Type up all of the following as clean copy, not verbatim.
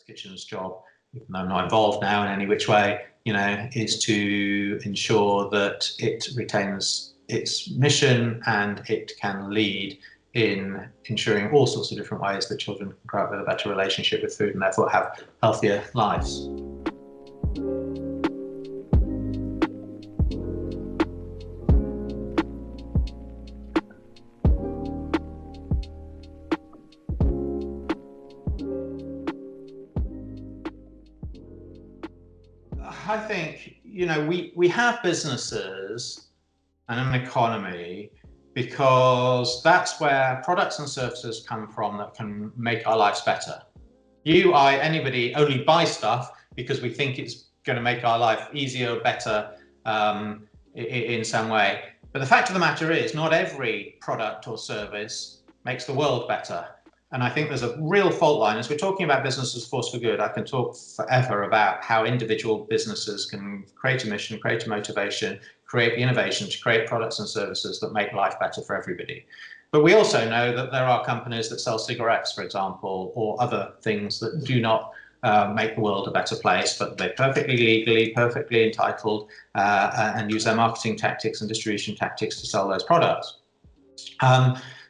Kitchen's job, even though I'm not involved now in any which way, is to ensure that it retains its mission and it can lead in ensuring all sorts of different ways that children can grow up with a better relationship with food and therefore have healthier lives. I think, we have businesses and an economy because that's where products and services come from that can make our lives better. Anybody only buy stuff because we think it's going to make our life easier, better in some way. But the fact of the matter is, not every product or service makes the world better. And I think there's a real fault line. As we're talking about business as force for good, I can talk forever about how individual businesses can create a mission, create a motivation, create the innovation to create products and services that make life better for everybody. But we also know that there are companies that sell cigarettes, for example, or other things that do not make the world a better place, but they're perfectly legally, perfectly entitled, and use their marketing tactics and distribution tactics to sell those products.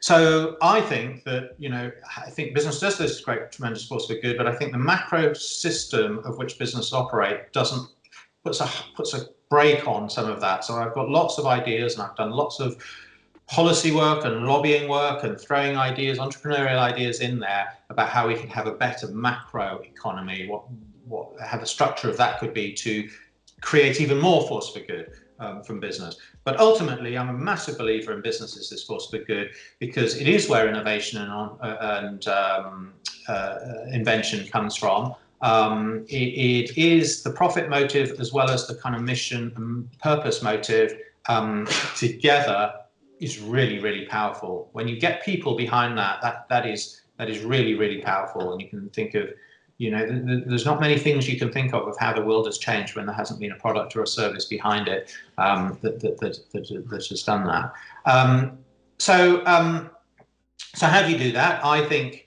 So I think that, I think business does this great, tremendous force for good, but I think the macro system of which business operate puts a brake on some of that. So I've got lots of ideas and I've done lots of policy work and lobbying work and throwing ideas, entrepreneurial ideas in there about how we can have a better macro economy, how the structure of that could be to create even more force for good from business. But ultimately, I'm a massive believer in businesses as force for good because it is where innovation and invention comes from. It is the profit motive as well as the kind of mission and purpose motive together is really, really powerful. When you get people behind that is really, really powerful. And you can think of, there's not many things you can think of how the world has changed when there hasn't been a product or a service behind it that has done that. So how do you do that? I think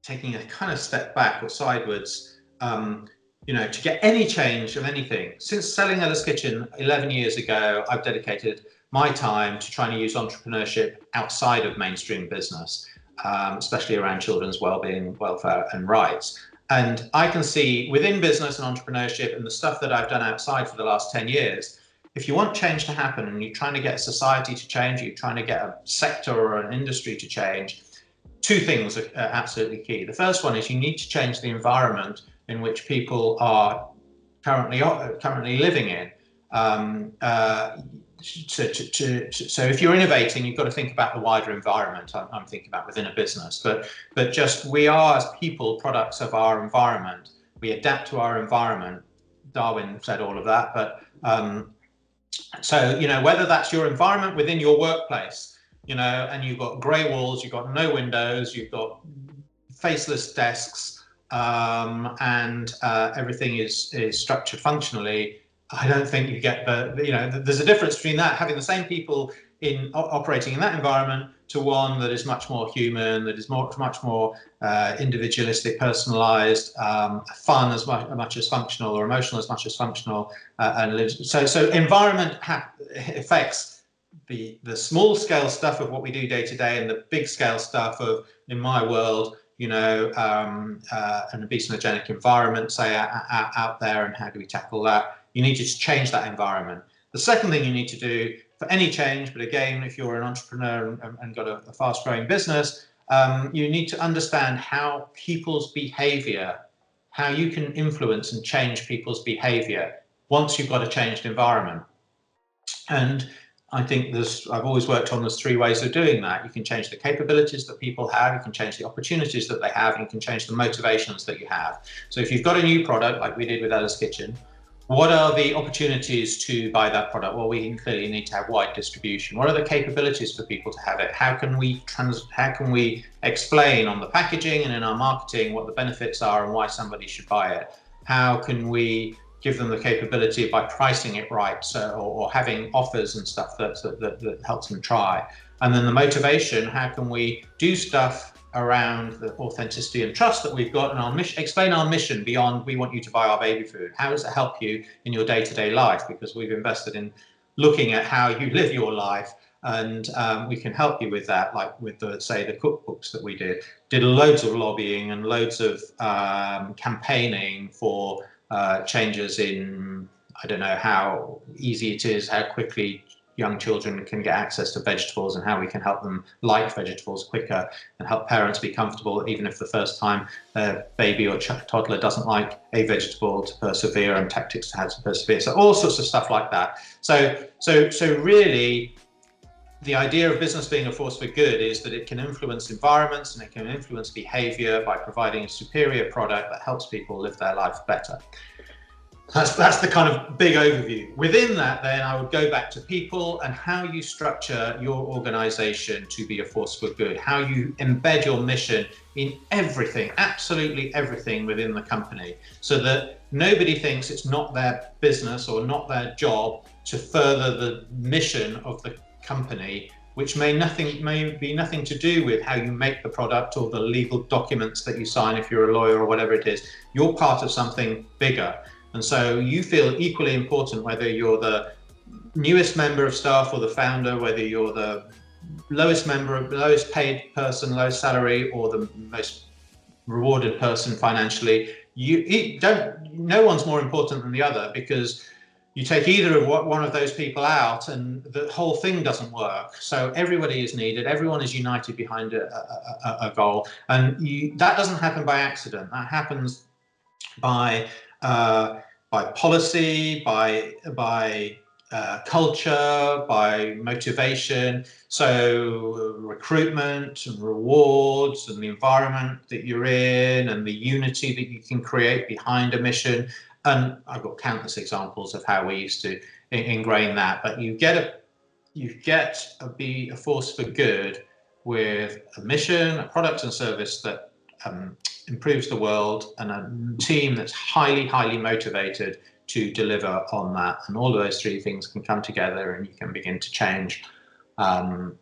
taking a kind of step back or sideways, to get any change of anything. Since selling Ella's Kitchen 11 years ago, I've dedicated my time to trying to use entrepreneurship outside of mainstream business, especially around children's well-being, welfare and rights. And I can see within business and entrepreneurship and the stuff that I've done outside for the last 10 years, if you want change to happen and you're trying to get a society to change, you're trying to get a sector or an industry to change, two things are absolutely key. The first one is you need to change the environment in which people are currently living in. So if you're innovating, you've got to think about the wider environment. I'm thinking about within a business, but just we are as people products of our environment. We adapt to our environment. Darwin said all of that, but so whether that's your environment within your workplace, and you've got grey walls, you've got no windows, you've got faceless desks, and everything is structured functionally. I don't think you get there's a difference between that, having the same people operating in that environment, to one that is much more human, that is much more individualistic, personalized, fun as much as functional, or emotional as much as functional, so environment affects the small scale stuff of what we do day to day, and the big scale stuff of, in my world, an obesogenic environment, say, out there, and how do we tackle that? You need to change that environment. The second thing you need to do for any change, but again, if you're an entrepreneur and got a fast-growing business, you need to understand how people's behavior, how you can influence and change people's behavior once you've got a changed environment. And I think I've always worked on there's three ways of doing that. You can change the capabilities that people have, you can change the opportunities that they have, and you can change the motivations that you have. So if you've got a new product, like we did with Ella's Kitchen, what are the opportunities to buy that product? Well, we clearly need to have wide distribution. What are the capabilities for people to have it? How can we explain on the packaging and in our marketing what the benefits are and why somebody should buy it? How can we give them the capability by pricing it right, or having offers and stuff that helps them try? And then the motivation, how can we do stuff around the authenticity and trust that we've got, and our mission, explain our mission beyond we want you to buy our baby food. How does it help you in your day-to-day life? Because we've invested in looking at how you live your life, and we can help you with that, like with the, say, the cookbooks that we did loads of lobbying and loads of campaigning for changes in, I don't know how easy it is, how quickly young children can get access to vegetables, and how we can help them like vegetables quicker, and help parents be comfortable, even if the first time a baby or toddler doesn't like a vegetable, to persevere, and tactics to how to persevere. So all sorts of stuff like that. So really, the idea of business being a force for good is that it can influence environments and it can influence behavior by providing a superior product that helps people live their life better. That's the kind of big overview. Within that, then, I would go back to people and how you structure your organization to be a force for good, how you embed your mission in everything, absolutely everything within the company, so that nobody thinks it's not their business or not their job to further the mission of the company, which may be nothing to do with how you make the product or the legal documents that you sign if you're a lawyer or whatever it is. You're part of something bigger. And so you feel equally important whether you're the newest member of staff or the founder, whether you're the lowest paid person, lowest salary, or the most rewarded person financially. No one's more important than the other, because you take either of one of those people out and the whole thing doesn't work. So everybody is needed. Everyone is united behind a goal. And that doesn't happen by accident. That happens by policy, by culture, by motivation. So recruitment and rewards and the environment that you're in and the unity that you can create behind a mission. And I've got countless examples of how we used to ingrain that. But you get to be a force for good with a mission, a product and service that improves the world, and a team that's highly, highly motivated to deliver on that. And all of those three things can come together, and you can begin to change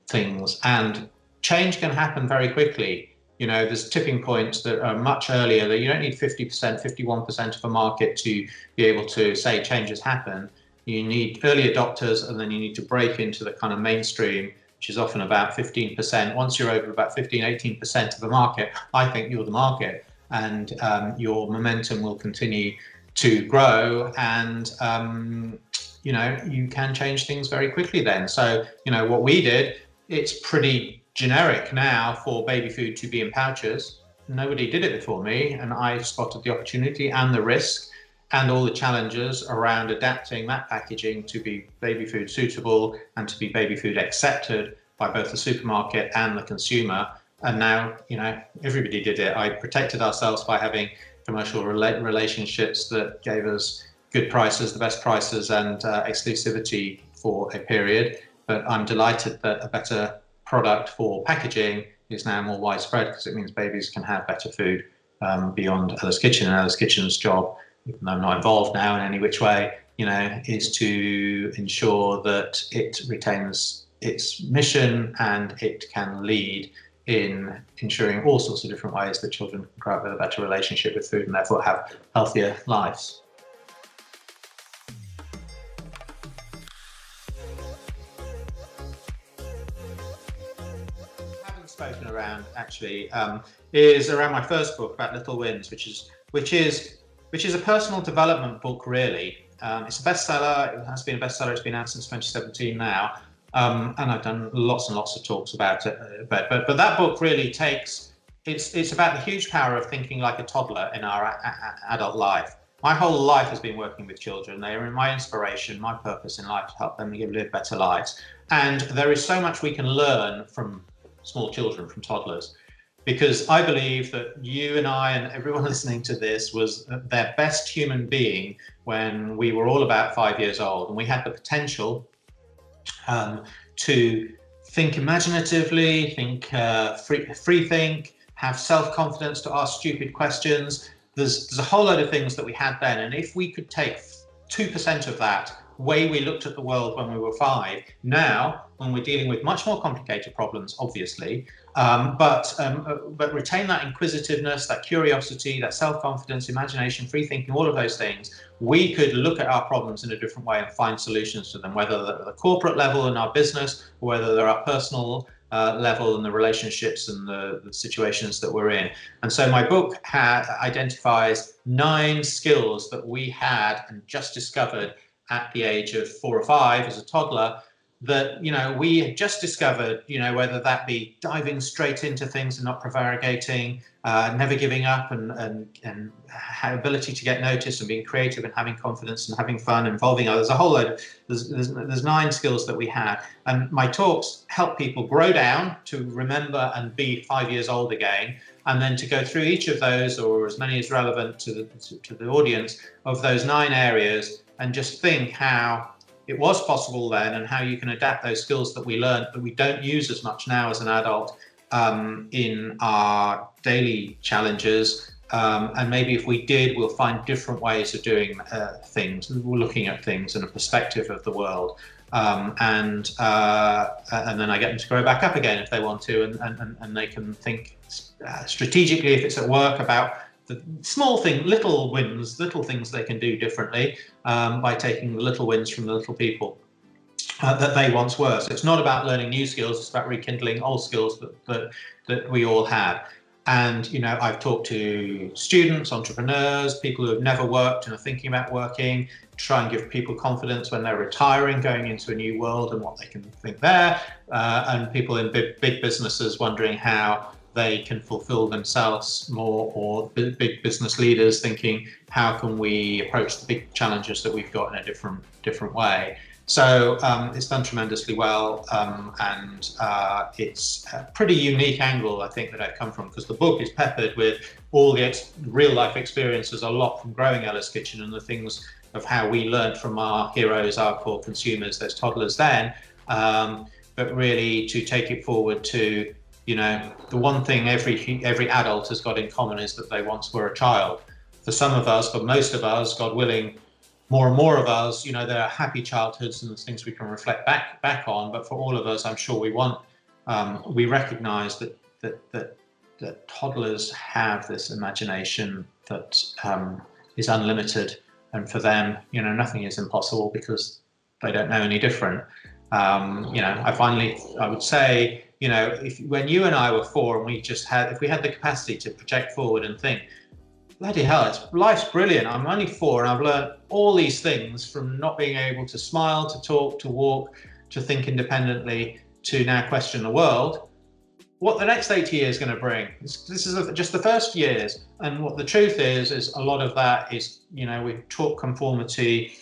things. And change can happen very quickly. You know, there's tipping points that are much earlier, that you don't need 50%, 51% of a market to be able to say changes happen. You need early adopters, and then you need to break into the kind of mainstream, which is often about 15%. Once you're over about 15, 18% of the market, I think you're the market, and your momentum will continue to grow, and you know, you can change things very quickly then. So, you know, what we did, it's pretty generic now for baby food to be in pouches. Nobody did it before me, and I spotted the opportunity and the risk and all the challenges around adapting that packaging to be baby food suitable and to be baby food accepted by both the supermarket and the consumer. And now, you know, everybody did it. I protected ourselves by having commercial relationships that gave us good prices, the best prices, and exclusivity for a period. But I'm delighted that a better product for packaging is now more widespread, because it means babies can have better food beyond Ella's Kitchen. And Ella's Kitchen's job, even though I'm not involved now in any which way, you know, is to ensure that it retains its mission and it can lead in ensuring all sorts of different ways that children can grow up with a better relationship with food and therefore have healthier lives. Spoken around actually is around my first book about Little Wins, which is a personal development book, really. It's a bestseller. It has been a bestseller. It's been out since 2017 now, and I've done lots and lots of talks about it. But that book really it's about the huge power of thinking like a toddler in our adult life. My whole life has been working with children. They are my inspiration, my purpose in life, to help them live better lives. And there is so much we can learn from small children, from toddlers, because I believe that you and I and everyone listening to this was their best human being when we were all about 5 years old, and we had the potential to think imaginatively, think free think, have self-confidence to ask stupid questions. There's a whole load of things that we had then, and if we could take 2% of that way we looked at the world when we were 5. Now, when we're dealing with much more complicated problems, obviously, but retain that inquisitiveness, that curiosity, that self-confidence, imagination, free thinking, all of those things, we could look at our problems in a different way and find solutions to them, whether they're at the corporate level in our business, or whether they're our personal level and the relationships and the situations that we're in. And so my book identifies 9 skills that we had and just discovered at the age of 4 or 5 as a toddler, that, you know, we had just discovered, you know, whether that be diving straight into things and not prevaricating, never giving up, and ability to get noticed, and being creative and having confidence and having fun, involving others. A whole load. There's 9 skills that we have, and my talks help people grow down to remember and be 5 years old again, and then to go through each of those, or as many as relevant to the audience, of those 9 areas, and just think how it was possible then, and how you can adapt those skills that we learned but we don't use as much now as an adult in our daily challenges. And maybe if we did, we'll find different ways of doing things, looking at things in a perspective of the world. And then I get them to grow back up again if they want to, and they can think strategically, if it's at work, about the small thing, little wins, little things they can do differently by taking the little wins from the little people that they once were. So it's not about learning new skills, it's about rekindling old skills that we all have. And, you know, I've talked to students, entrepreneurs, people who have never worked and are thinking about working, try and give people confidence when they're retiring, going into a new world and what they can think there, and people in big businesses wondering how they can fulfill themselves more, or big business leaders thinking, how can we approach the big challenges that we've got in a different way? So it's done tremendously well, and it's a pretty unique angle, I think, that I've come from, because the book is peppered with all the real life experiences, a lot from growing Ella's Kitchen and the things of how we learned from our heroes, our core consumers, those toddlers then, but really to take it forward to, you know, the one thing every adult has got in common is that they once were a child. For some of us, for most of us, God willing, more and more of us, you know, there are happy childhoods and there's things we can reflect back on. But for all of us, I'm sure we recognise that toddlers have this imagination that is unlimited, and for them, you know, nothing is impossible because they don't know any different. You know, I would say, you know, when you and I were 4 and if we had the capacity to project forward and think, bloody hell, life's brilliant. I'm only 4 and I've learned all these things, from not being able to smile, to talk, to walk, to think independently, to now question the world. What the next 80 years is going to bring? This is just the first years. And what the truth is a lot of that is, you know, we've taught conformity.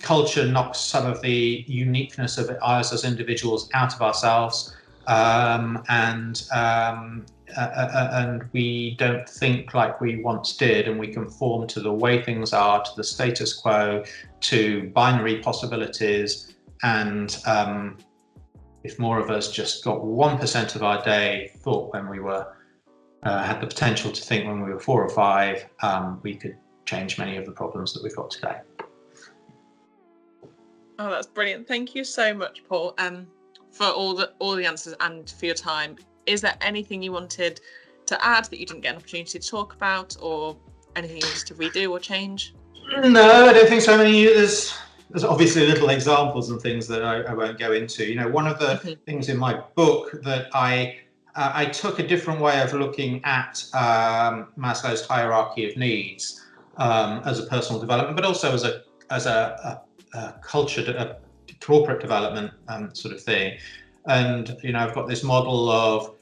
Culture knocks some of the uniqueness of us as individuals out of ourselves. And we don't think like we once did, and we conform to the way things are, to the status quo, to binary possibilities. And if more of us just got 1% of our day thought when we were had the potential to think when we were 4 or 5, we could change many of the problems that we've got today. Oh, that's brilliant. Thank you so much, Paul, for all the answers and for your time. Is there anything you wanted to add that you didn't get an opportunity to talk about, or anything you wanted to redo or change? No, I don't think so. I mean, there's obviously little examples and things that I won't go into. You know, one of the things in my book that I took a different way of looking at Maslow's hierarchy of needs as a personal development, but also as a culture, a corporate development sort of thing. And, you know, I've got this model of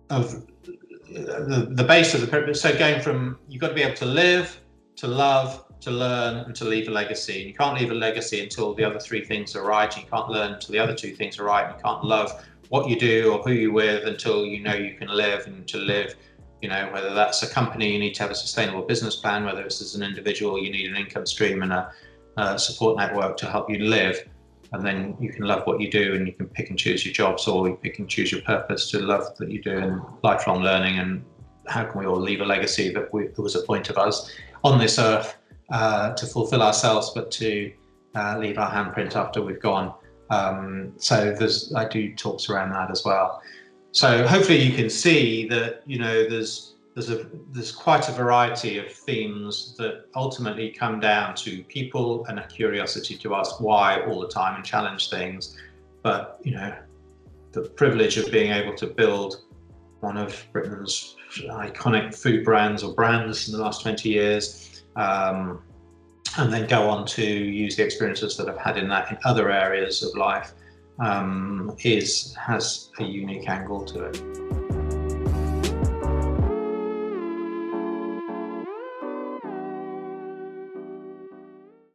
the base of the pyramid. So going from, you've got to be able to live, to love, to learn, and to leave a legacy. And you can't leave a legacy until the other 3 things are right. You can't learn until the other 2 things are right. You can't love what you do or who you're with until you know you can live. And to live, you know, whether that's a company, you need to have a sustainable business plan. Whether it's as an individual, you need an income stream and a support network to help you live. And then you can love what you do, and you can pick and choose your jobs, or you pick and choose your purpose to love that you do, and lifelong learning. And how can we all leave a legacy that there was a point of us on this earth to fulfill ourselves, but to leave our handprint after we've gone. So I do talks around that as well. So hopefully you can see that, you know, there's quite a variety of themes that ultimately come down to people and a curiosity to ask why all the time and challenge things. But, you know, the privilege of being able to build one of Britain's iconic food brands or brands in the last 20 years, and then go on to use the experiences that I've had in other areas of life, has a unique angle to it.